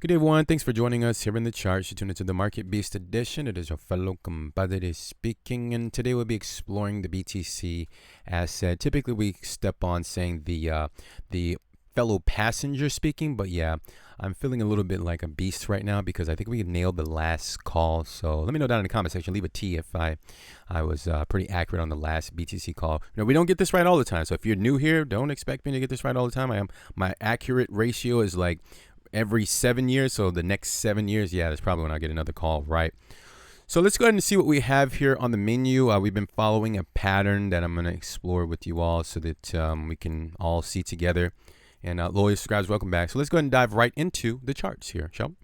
Good day, everyone. Thanks for joining us here in the charts. You tune into the Market Beast edition. It is your fellow compadre speaking, and today we'll be exploring the BTC asset. Typically, we step on saying the fellow passenger speaking, but yeah, I'm feeling a little bit like a beast right now because I think we nailed the last call. So let me know down in the comment section. Leave a T if I was pretty accurate on the last BTC call. You know, we don't get this right all the time. So if you're new here, don't expect me to get this right all the time. My accurate ratio is like every 7 years. So the next 7 years, yeah, that's probably when I get another call right. So let's go ahead and see what we have here on the menu. We've been following a pattern that I'm going to explore with you all so that we can all see together. And loyal subscribers, welcome back. So let's go ahead and dive right into the charts here, shall we?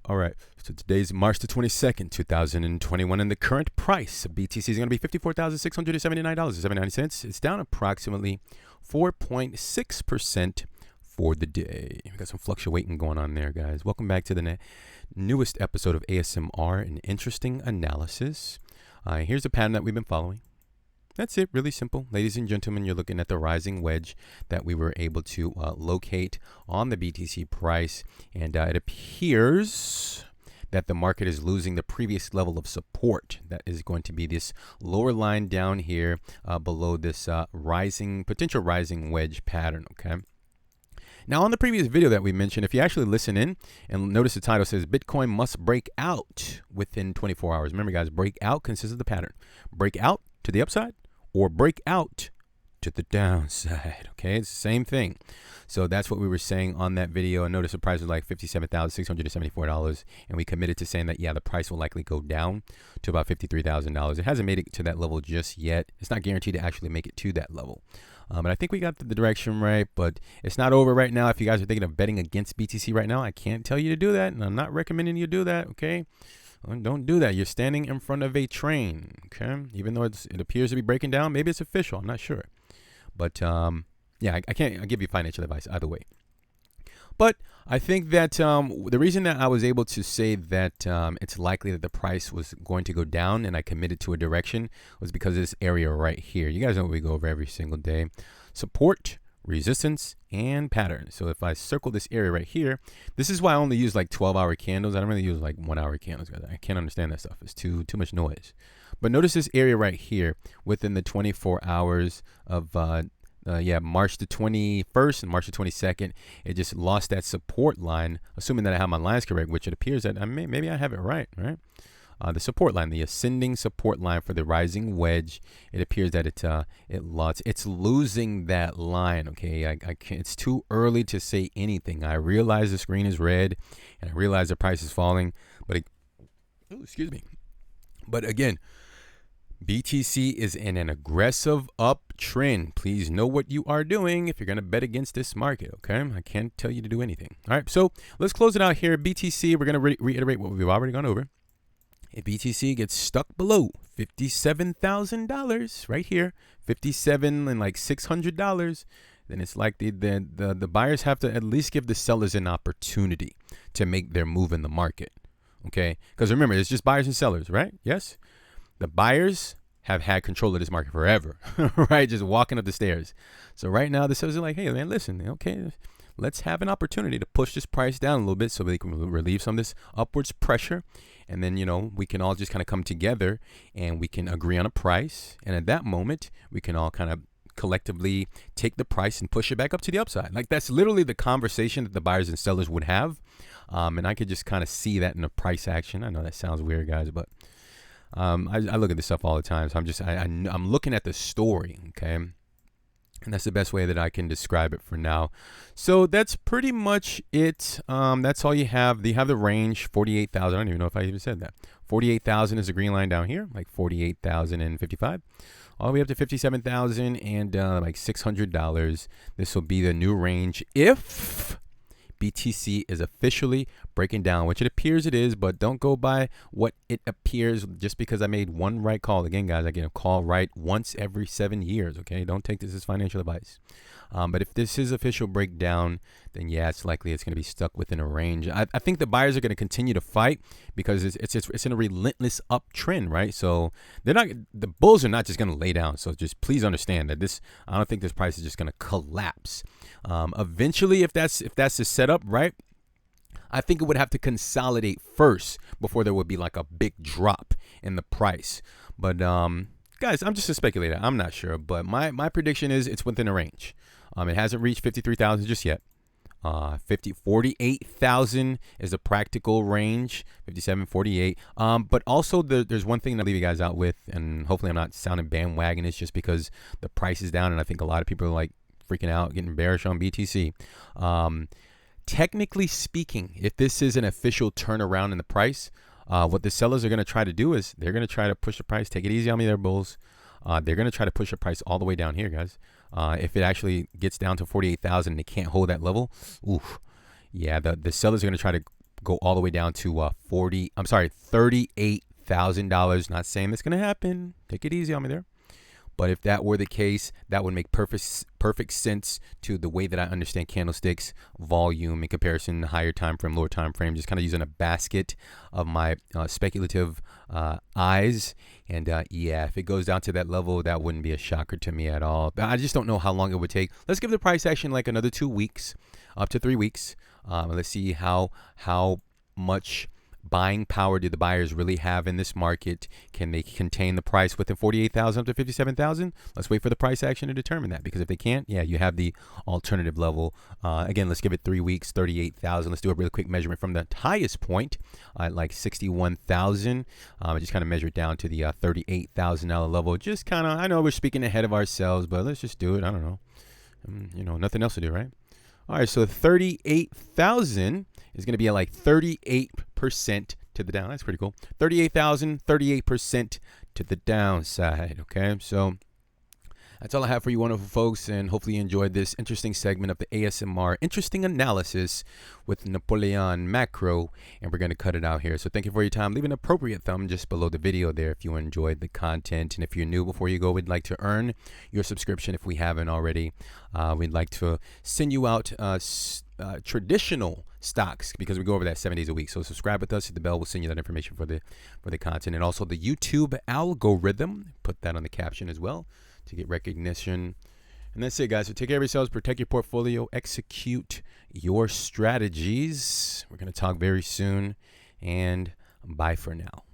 All right, so today's March the 22nd, 2021, and the current price of BTC is going to be $54,679.79. It's down approximately 4.6% for the day. We got some fluctuating going on there, guys. Welcome back to the newest episode of ASMR, an interesting analysis. Here's a pattern that we've been following. That's it, really simple. Ladies and gentlemen, you're looking at the rising wedge that we were able to locate on the BTC price. And it appears that the market is losing the previous level of support. That is going to be this lower line down here below this potential rising wedge pattern, okay? Now, on the previous video that we mentioned, if you actually listen in and notice the title says Bitcoin must break out within 24 hours. Remember, guys, break out consists of the pattern. Break out to the upside or break out to the downside, okay? It's the same thing. So that's what we were saying on that video. And notice the price was like $57,674. And we committed to saying that, yeah, the price will likely go down to about $53,000. It hasn't made it to that level just yet. It's not guaranteed to actually make it to that level. But I think we got the direction right, but it's not over right now. If you guys are thinking of betting against BTC right now, I can't tell you to do that. And I'm not recommending you do that, okay? Don't do that. You're standing in front of a train, okay? Even though it appears to be breaking down, maybe it's official. I'm not sure. But, yeah, I can't give you financial advice either way. But I think that the reason that I was able to say that it's likely that the price was going to go down and I committed to a direction was because of this area right here. You guys know what we go over every single day. Support, resistance, and pattern. So if I circle this area right here, this is why I only use like 12-hour candles. I don't really use like 1-hour candles, guys. I can't understand that stuff. It's too much noise. But notice this area right here within the 24 hours of March the 21st and March the 22nd, it just lost that support line, assuming that I have my lines correct, which it appears that maybe I have it right? The support line, the ascending support line for the rising wedge, it appears that it's losing that line, okay? I can't, it's too early to say anything. I realize the screen is red, and I realize the price is falling, but excuse me. But again, BTC is in an aggressive uptrend. Please know what you are doing if you're going to bet against this market, okay? I can't tell you to do anything. All right, so let's close it out here. BTC, we're going to reiterate what we've already gone over. If BTC gets stuck below $57,000 right here, $57 and like $600, then it's like the buyers have to at least give the sellers an opportunity to make their move in the market, okay? Because remember, it's just buyers and sellers, right? Yes? The buyers have had control of this market forever, right? Just walking up the stairs. So right now, the sellers are like, hey, man, listen, okay, let's have an opportunity to push this price down a little bit so we can relieve some of this upwards pressure. And then, you know, we can all just kind of come together and we can agree on a price. And at that moment, we can all kind of collectively take the price and push it back up to the upside. Like that's literally the conversation that the buyers and sellers would have. And I could just kind of see that in the price action. I know that sounds weird, guys, but I look at this stuff all the time. So I'm looking at the story, okay? And that's the best way that I can describe it for now. So that's pretty much it. That's all you have. You have the range, 48,000. I don't even know if I even said that. 48,000 is the green line down here, like 48,055. All the way up to 57,000 and like $600. This will be the new range if BTC is officially breaking down, which it appears it is, but don't go by what it appears just because I made one right call. Again, guys, I get a call right once every 7 years, okay? Don't take this as financial advice. But if this is official breakdown, then yeah, it's likely it's going to be stuck within a range. I think the buyers are going to continue to fight because it's in a relentless uptrend, right? So the bulls are not just going to lay down. So just please understand that I don't think this price is just going to collapse. Eventually, if that's the setup, right? I think it would have to consolidate first before there would be like a big drop in the price. But guys, I'm just a speculator. I'm not sure, but my prediction is it's within a range. It hasn't reached 53,000 just yet. 48,000 is a practical range. 57, 48. But also there's one thing that I'll leave you guys out with, and hopefully I'm not sounding bandwagon. It's just because the price is down, and I think a lot of people are like freaking out, getting bearish on BTC. Technically speaking, if this is an official turnaround in the price, what the sellers are going to try to do is they're going to try to push the price. Take it easy on me there, bulls. They're going to try to push the price all the way down here, guys. If it actually gets down to 48,000 and they can't hold that level, oof, yeah, the sellers are going to try to go all the way down to $38,000. Not saying that's going to happen. Take it easy on me there. But if that were the case, that would make perfect sense to the way that I understand candlesticks, volume in comparison to higher time frame, lower time frame, just kind of using a basket of my speculative eyes. And yeah, if it goes down to that level, that wouldn't be a shocker to me at all. But I just don't know how long it would take. Let's give the price action like another 2 weeks, up to 3 weeks. Let's see how much buying power do the buyers really have in this market? Can they contain the price within 48,000 up to 57,000? Let's wait for the price action to determine that, because if they can't, yeah, you have the alternative level. Again, let's give it 3 weeks, 38,000. Let's do a really quick measurement from the highest point at like 61,000. I just kind of measure it down to the $38,000 level. Just kind of, I know we're speaking ahead of ourselves, but let's just do it. I don't know. Nothing else to do, right? All right, so 38,000 is going to be at like 38% to the down. That's pretty cool. 38,000, 38% to the downside. Okay, so that's all I have for you wonderful folks, and hopefully you enjoyed this interesting segment of the ASMR interesting analysis with Napoleon macro, and we're going to cut it out here. So thank you for your time. Leave an appropriate thumb just below the video there if you enjoyed the content, and if you're new, before you go, we'd like to earn your subscription if we haven't already. We'd like to send you out traditional stocks, because we go over that 7 days a week. So subscribe with us, hit the bell, we'll send you that information for the content, and also the YouTube algorithm. Put that on the caption as well to get recognition. And that's it, guys. So take care of yourselves, protect your portfolio, execute your strategies. We're going to talk very soon, and bye for now.